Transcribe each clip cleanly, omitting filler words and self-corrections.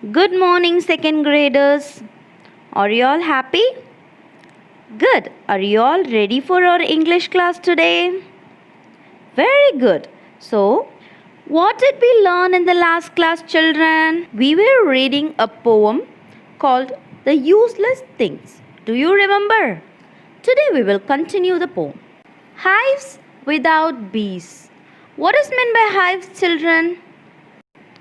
Good morning, second graders. Are you all happy? Good. Are you all ready for our English class today? Very good. So, what did we learn in the last class, children? We were reading a poem called The Useless Things. Do you remember? Today we will continue the poem. Hives without bees. What is meant by hives, children?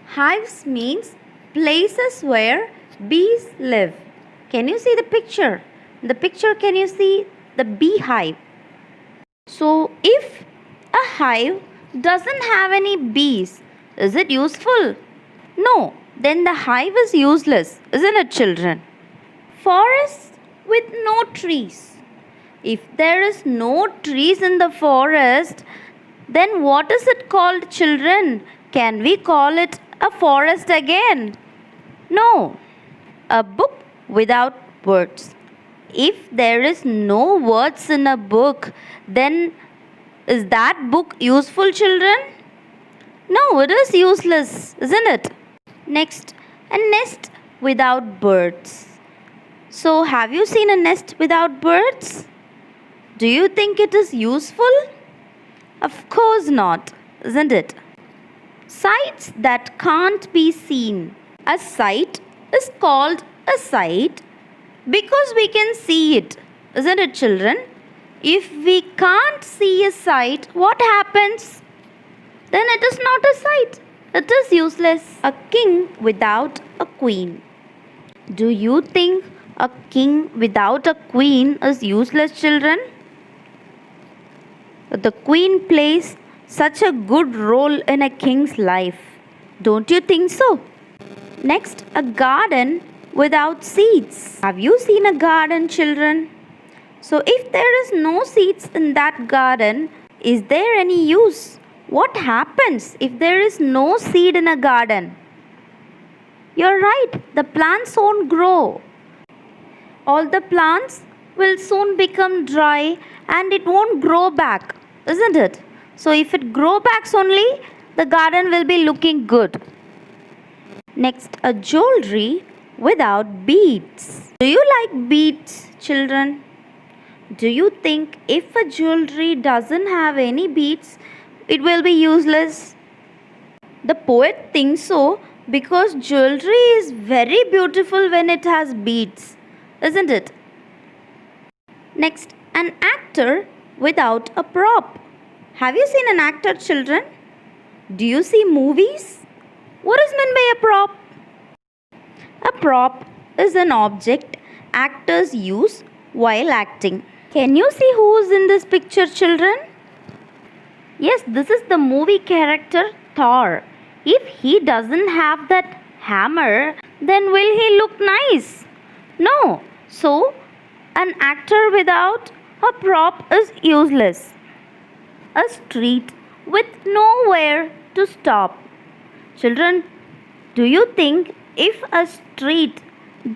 Hives means places where bees live. Can you see the picture? In the picture, can you see the beehive? So, if a hive doesn't have any bees, is it useful? No, then the hive is useless, isn't it, children? Forest with no trees. If there is no trees in the forest, then what is it called, children? Can we call it a forest again? No. A book without words. If there is no words in a book, then is that book useful, children? No, it is useless, isn't it? Next, a nest without birds. So, have you seen a nest without birds? Do you think it is useful? Of course not, isn't it? Sights that can't be seen. A sight is called a sight because we can see it, isn't it, children? If we can't see a sight, what happens? Then it is not a sight. It is useless. A king without a queen. Do you think a king without a queen is useless, children? The queen plays such a good role in a king's life. Don't you think so? Next, a garden without seeds. Have you seen a garden, children? So, if there is no seeds in that garden, is there any use? What happens if there is no seed in a garden? You're right, the plants won't grow. All the plants will soon become dry and it won't grow back, isn't it? So, if it grows back only, the garden will be looking good. Next, a jewelry without beads. Do you like beads, children? Do you think if a jewelry doesn't have any beads, it will be useless? The poet thinks so because jewelry is very beautiful when it has beads, isn't it? Next, an actor without a prop. Have you seen an actor, children? Do you see movies? What is meant by a prop? A prop is an object actors use while acting. Can you see who is in this picture, children? Yes, this is the movie character Thor. If he doesn't have that hammer, then will he look nice? No. So, an actor without a prop is useless. A street with nowhere to stop. Children, do you think if a street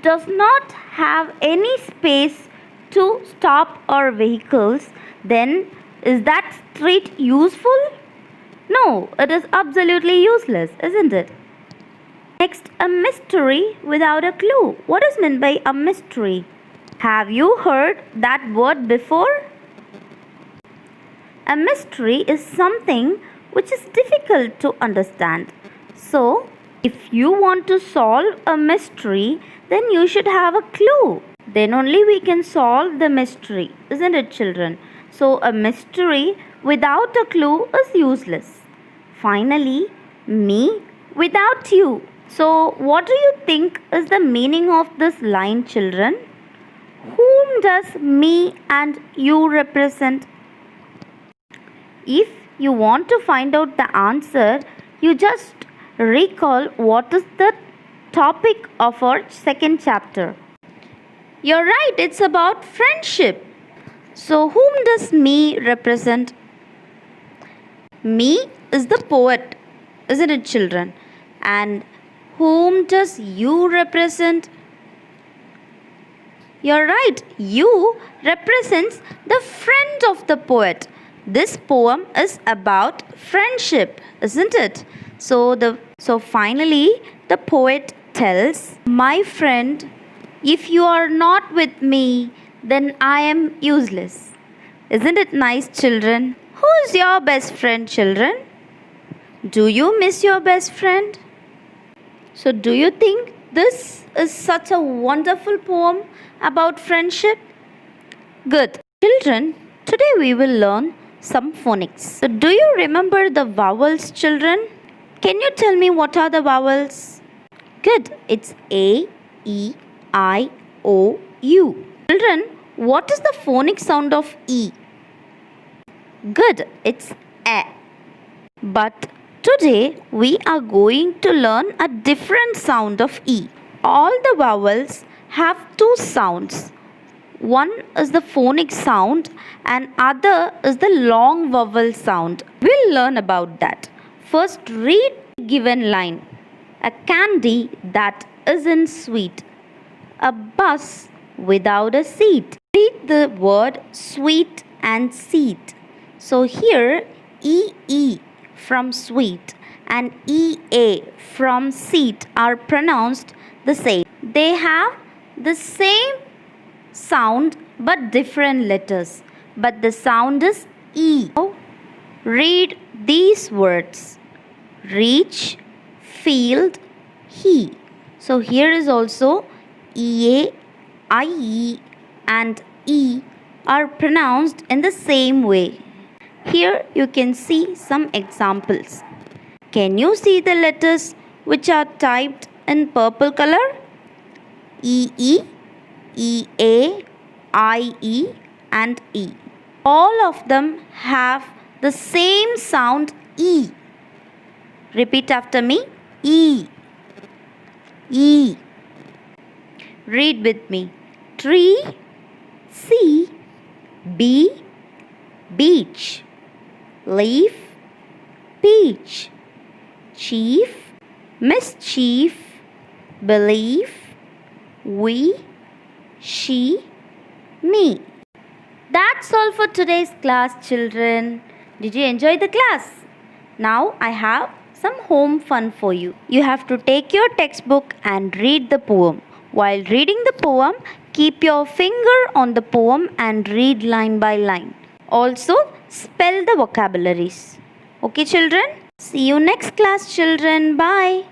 does not have any space to stop our vehicles, then is that street useful? No, it is absolutely useless, isn't it? Next, a mystery without a clue. What is meant by a mystery? Have you heard that word before? A mystery is something which is difficult to understand. So, if you want to solve a mystery, then you should have a clue. Then only we can solve the mystery, isn't it, children? So, a mystery without a clue is useless. Finally, me without you. So, what do you think is the meaning of this line, children? Whom does me and you represent? If you want to find out the answer, you just recall what is the topic of our second chapter. You're right, it's about friendship. So, whom does me represent? Me is the poet, isn't it, children? And whom does you represent? You're right, you represents the friend of the poet. This poem is about friendship, isn't it? So finally the poet tells, "My friend, if you are not with me, then I am useless." Isn't it nice, children? Who's your best friend, children? Do you miss your best friend? So, do you think this is such a wonderful poem about friendship? Good. Children, today we will learn some phonics. So, do you remember the vowels, children? Can you tell me what are the vowels? Good. It's A, E, I, O, U. Children, what is the phonic sound of E? Good. It's A. But today we are going to learn a different sound of E. All the vowels have two sounds. One is the phonic sound and other is the long vowel sound. We'll learn about that. First, read the given line. A candy that isn't sweet. A bus without a seat. Read the word sweet and seat. So here E from sweet and EA from seat are pronounced the same. They have the same sound but different letters. But the sound is E. Now, read these words. Reach, field, he. So here is also EA, IE and E are pronounced in the same way. Here you can see some examples. Can you see the letters which are typed in purple color? EE, EA, IE and E. All of them have the same sound E. Repeat after me. E. E. Read with me. Tree, C, B, beach. Leaf, peach. Chief, mischief. Belief, we, she, me. That's all for today's class, children. Did you enjoy the class? Now I have some home fun for you. You have to take your textbook and read the poem. While reading the poem, keep your finger on the poem and read line by line. Also, spell the vocabularies. Okay, children? See you next class, children. Bye.